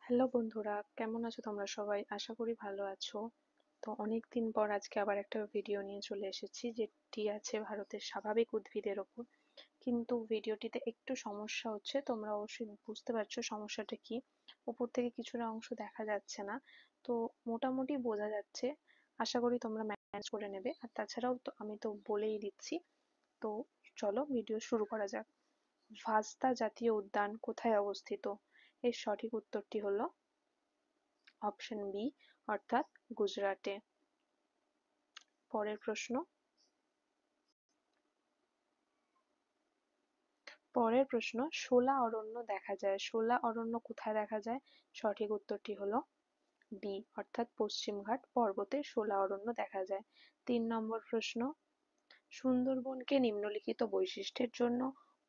Hello বন্ধুরা, কেমন আছো তোমরা সবাই? আশা করি ভালো আছো। তো অনেকদিন পর আজকে আবার একটা ভিডিও নিয়ে চলে এসেছি, যেটি আছে ভারতের স্বাভাবিক উদ্ভিদের ওপর। কিন্তু ভিডিওটিতে একটু সমস্যা হচ্ছে, তোমরা অবশ্যই বুঝতে পারছো সমস্যাটা কি। উপর থেকে কিছুটা অংশ দেখা যাচ্ছে না, তো মোটামুটি বোঝা যাচ্ছে। আশা করি তোমরা ম্যানেজ করে নেবে। আর তাছাড়াও তো আমি তো বলেই দিচ্ছি। তো চলো ভিডিও শুরু করা যাক। ভাস্তা জাতীয় উদ্যান কোথায় অবস্থিত? এর সঠিক উত্তরটি হলো অপশন বি, অর্থাৎ গুজরাটে। পরের প্রশ্ন শোলা অরণ্য দেখা যায়। শোলা অরণ্য কোথায় দেখা যায়? সঠিক উত্তরটি হলো বি, অর্থাৎ পশ্চিমঘাট পর্বতে শোলা অরণ্য দেখা যায়। 3 নম্বর প্রশ্ন, সুন্দরবনকে নিম্নলিখিত বৈশিষ্ট্যের জন্য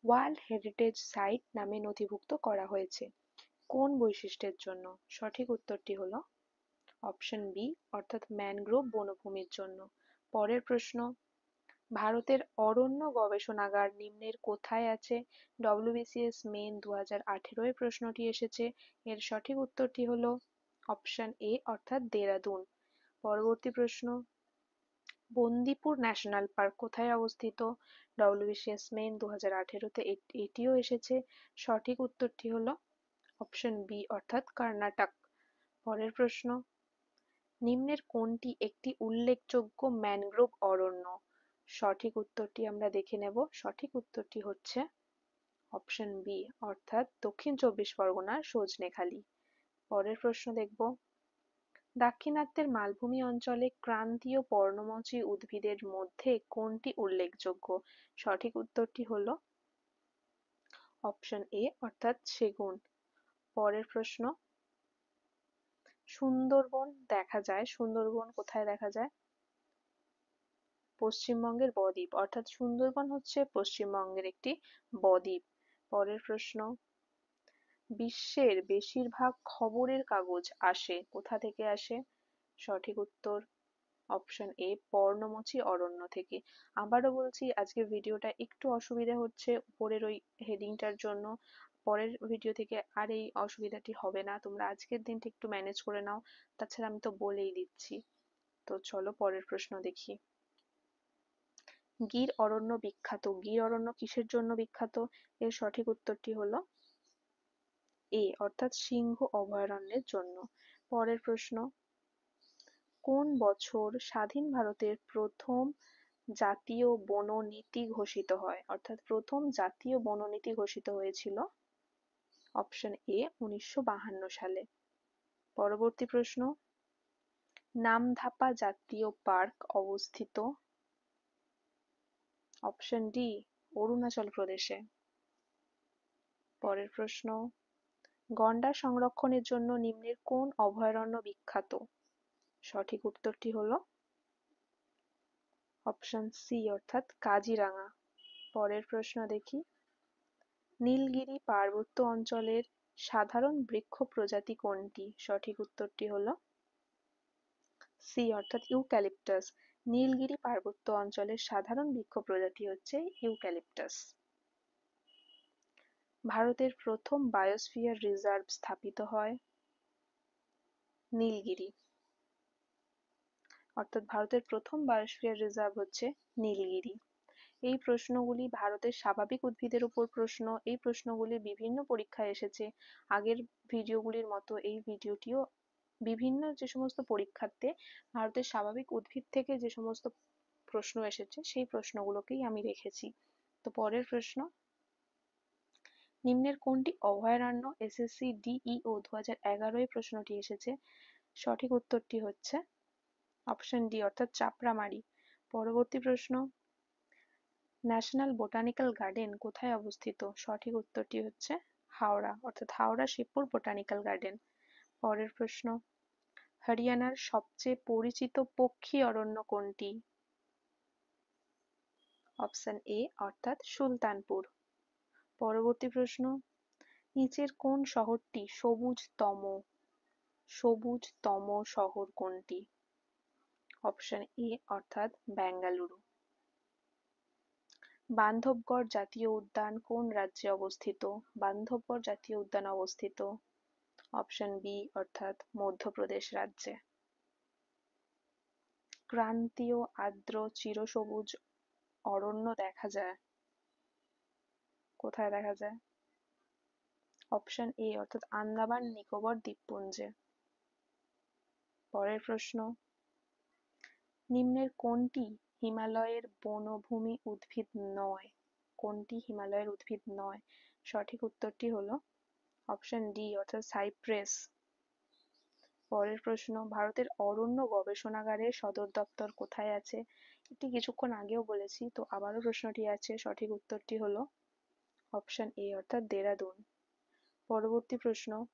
ওয়ার্ল্ড হেরিটেজ সাইট নামে নথিভুক্ত করা হয়েছে। কোন বৈশিষ্ট্যের জন্য? সঠিক উত্তরটি হলো অপশন বি, অর্থাৎ ম্যানগ্রোভ বনভূমির জন্য। পরের প্রশ্ন, ভারতের অরণ্য গবেষণাগার নিম্নের কোথায় আছে? WBCS মেন 2018 এ প্রশ্নটি এসেছে। এর সঠিক উত্তরটি হলো অপশন এ, অর্থাৎ দেরাদুন। পরবর্তী প্রশ্ন, বন্দিপুর ন্যাশনাল পার্ক কোথায় অবস্থিত? WBCS মেন 2018 তে এটিও এসেছে। সঠিক উত্তরটি হলো অপশন বি, অর্থাৎ কর্ণাটক। পরের প্রশ্ন, নিম্নের কোনটি একটি উল্লেখযোগ্য ম্যানগ্রোভ অরণ্য? সঠিক উত্তরটি আমরা দেখে নেব। সঠিক উত্তরটি হচ্ছে অপশন বি, অর্থাৎ দক্ষিণ 24 পরগনার সজনেখালি। পরের প্রশ্ন দেখব, দাক্ষিণাত্যের মালভূমি অঞ্চলে ক্রান্তীয় পর্ণমোচী উদ্ভিদের মধ্যে কোনটি উল্লেখযোগ্য? সঠিক উত্তরটি হলো অপশন এ, অর্থাৎ সেগুন। পরের প্রশ্ন, সুন্দরবন দেখা যায়। সুন্দরবন কোথায় দেখা যায়? পশ্চিমবঙ্গের বদ্বীপ, অর্থাৎ সুন্দরবন হচ্ছে পশ্চিমবঙ্গের একটি বদ্বীপ। পরের প্রশ্ন, বিশ্বের বেশিরভাগ খবরের কাগজ আসে কোথা থেকে আসে? সঠিক উত্তর অপশন এ, পর্ণমোচী অরণ্য থেকে। আবারও বলছি, আজকে ভিডিওটা একটু অসুবিধা হচ্ছে উপরের ওই হেডিংটার জন্য। পরের ভিডিও থেকে আর এই অসুবিধাটি হবে না। তোমরা আজকের দিনটা একটু ম্যানেজ করে নাও। তাছাড়া আমি তো বলেই দিচ্ছি। তো চলো পরের প্রশ্ন দেখি। গির অরণ্য বিখ্যাত। গির অরণ্য কিসের জন্য বিখ্যাত? এর সঠিক উত্তরটি হলো এ, অর্থাৎ সিংহ অভয়ারণ্যের জন্য। পরের প্রশ্ন, কোন বছর স্বাধীন ভারতের প্রথম জাতীয় বননীতি ঘোষিত হয়? অর্থাৎ প্রথম জাতীয় বননীতি ঘোষিত হয়েছিল অপশন এ, 1952 সালে। পরবর্তী প্রশ্ন, নামধাপা জাতীয় পার্ক অবস্থিত অপশন ডি, অরুণাচল প্রদেশে। পরের প্রশ্ন, গন্ডার সংরক্ষণের জন্য নিম্নের কোন অভয়ারণ্য বিখ্যাত? সঠিক উত্তরটি হলো অপশন সি, অর্থাৎ কাজিরাঙা। পরের প্রশ্ন দেখি, নীলগিরি পার্বত্য অঞ্চলের সাধারণ বৃক্ষ প্রজাতি কোনটি? সঠিক উত্তরটি হলো সি, অর্থাৎ ইউক্যালিপটাস। নীলগিরি পার্বত্য অঞ্চলের সাধারণ বৃক্ষ প্রজাতি হচ্ছে ইউক্যালিপটাস। ভারতের প্রথম বায়োস্ফিয়ার রিজার্ভ স্থাপিত হয় নীলগিরি, অর্থাৎ ভারতের প্রথম বায়োস্ফিয়ার রিজার্ভ হচ্ছে নীলগিরি। এই প্রশ্নগুলি ভারতের স্বাভাবিক উদ্ভিদের উপর প্রশ্ন। এই প্রশ্নগুলি বিভিন্ন পরীক্ষায় এসেছে। আগের ভিডিওগুলির মতো এই ভিডিওটিও বিভিন্ন যে সমস্ত পরীক্ষাতে ভারতের স্বাভাবিক উদ্ভিদ থেকে যে সমস্ত প্রশ্ন এসেছে সেই প্রশ্নগুলোকেই আমি রেখেছি। তো পরের প্রশ্ন, নিম্নের কোনটি অভয়ারণ্য? SSC DEO 2011 প্রশ্নটি এসেছে। সঠিক উত্তরটি হচ্ছে অপশন ডি, অর্থাৎ চাপড়ামারি। পরবর্তী প্রশ্ন, ন্যাশনাল বোটানিক্যাল গার্ডেন কোথায় অবস্থিত? সঠিক উত্তরটি হচ্ছে হাওড়া, অর্থাৎ হাওড়া শিবপুর বোটানিক্যাল গার্ডেন। পরের প্রশ্ন, হরিয়ানার সবচেয়ে পরিচিত পক্ষী অরণ্য কোনটি? অপশন এ, অর্থাৎ সুলতানপুর। পরবর্তী প্রশ্ন, নিচের কোন শহরটি সবুজতম শহর কোনটি? অপশন এ, অর্থাৎ বেঙ্গালুরু। বান্ধবগড় জাতীয় উদ্যান কোন রাজ্যে অবস্থিত? বান্ধবগড় জাতীয় উদ্যান অবস্থিত অপশন বি অর্থাৎ মধ্যপ্রদেশ রাজ্যে। ক্রান্তীয় আর্দ্র চিরসবুজ অরণ্য দেখা যায় কোথায় দেখা যায়? অপশন এ অর্থাৎ আন্দামান নিকোবর দ্বীপপুঞ্জে। পরের প্রশ্ন, নিম্নের কোনটি হিমালয়ের বনভূমি উদ্ভিদ নয়? কোনটি হিমালয়ের উদ্ভিদ নয়? সঠিক উত্তরটি হলো অপশন ডি অর্থাৎ সাইপ্রেস। পরের প্রশ্ন, ভারতের অরণ্য গবেষণাগারের সদর দপ্তর কোথায় আছে? এটি কিছুক্ষণ আগেও বলেছি, তো আবারও প্রশ্নটি আছে। সঠিক উত্তরটি হলো অপশন এ অর্থাৎ দেরাদুন। পরবর্তী প্রশ্ন,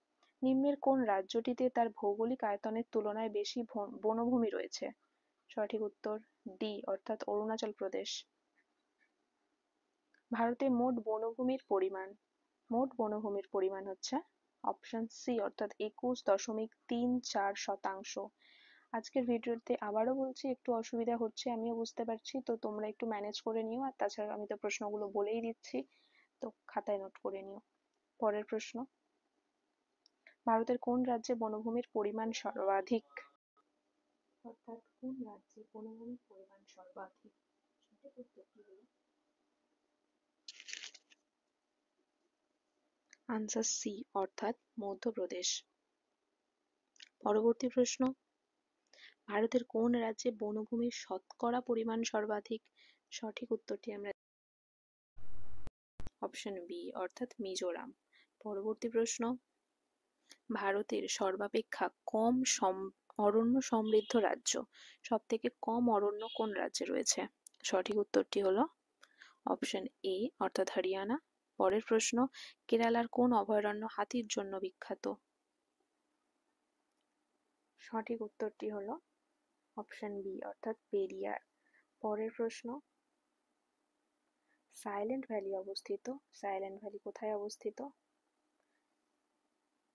নিম্নের কোন রাজ্যটিতে তার ভৌগোলিক আয়তনের তুলনায় বেশি বনভূমি রয়েছে? সঠিক উত্তর ডি অর্থাৎ অরুণাচল প্রদেশ। ভারতে মোট বনভূমির পরিমাণ হচ্ছে অপশন সি অর্থাৎ 21.34%। আজকের ভিডিওতে আবারও বলছি একটু অসুবিধা হচ্ছে, আমিও বুঝতে পারছি, তো তোমরা একটু ম্যানেজ করে নিও। আর তাছাড়া আমি তো প্রশ্নগুলো বলেই দিচ্ছি, তো খাতায় নোট করে নিও। পরের প্রশ্ন, ভারতের কোন রাজ্যে বনভূমির পরিমাণ সর্বাধিক? অর্থাৎ কোন রাজ্যে বনভূমির পরিমাণ সর্বাধিক? সঠিক উত্তরটি হলো আনসার সি অর্থাৎ মধ্যপ্রদেশ। পরবর্তী প্রশ্ন, ভারতের কোন রাজ্যে বনভূমির শতকরা পরিমাণ সর্বাধিক? সঠিক উত্তরটি আমরা অপশন বি অর্থাৎ মিজোরাম। পরবর্তী প্রশ্ন, ভারতের সর্বাপেক্ষা কম অরণ্য সমৃদ্ধ রাজ্য, সব থেকে কম অরণ্য কোন রাজ্যে রয়েছে? সঠিক উত্তরটি হলো অপশন এ অর্থাৎ হরিয়ানা। পরের প্রশ্ন, কেরালার কোন অভয়ারণ্য হাতির জন্য বিখ্যাত? সঠিক উত্তরটি হলো অপশন বি অর্থাৎ পেরিয়ার। পরের প্রশ্ন, সাইলেন্ট ভ্যালি অবস্থিত, সাইলেন্ট ভ্যালি কোথায় অবস্থিত?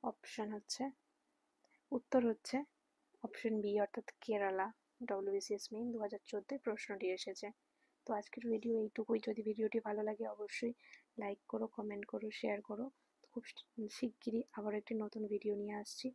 অপশন হচ্ছে উত্তর হচ্ছে অপশন বি অর্থাৎ কেরালা। WBCS মেইন 2014 প্রশ্নটি এসেছে। তো আজকের ভিডিও এইটুকুই। যদি ভিডিওটি ভালো লাগে অবশ্যই লাইক করো, কমেন্ট করো, শেয়ার করো। খুব শিগগিরই আবার একটি নতুন ভিডিও নিয়ে আসছি।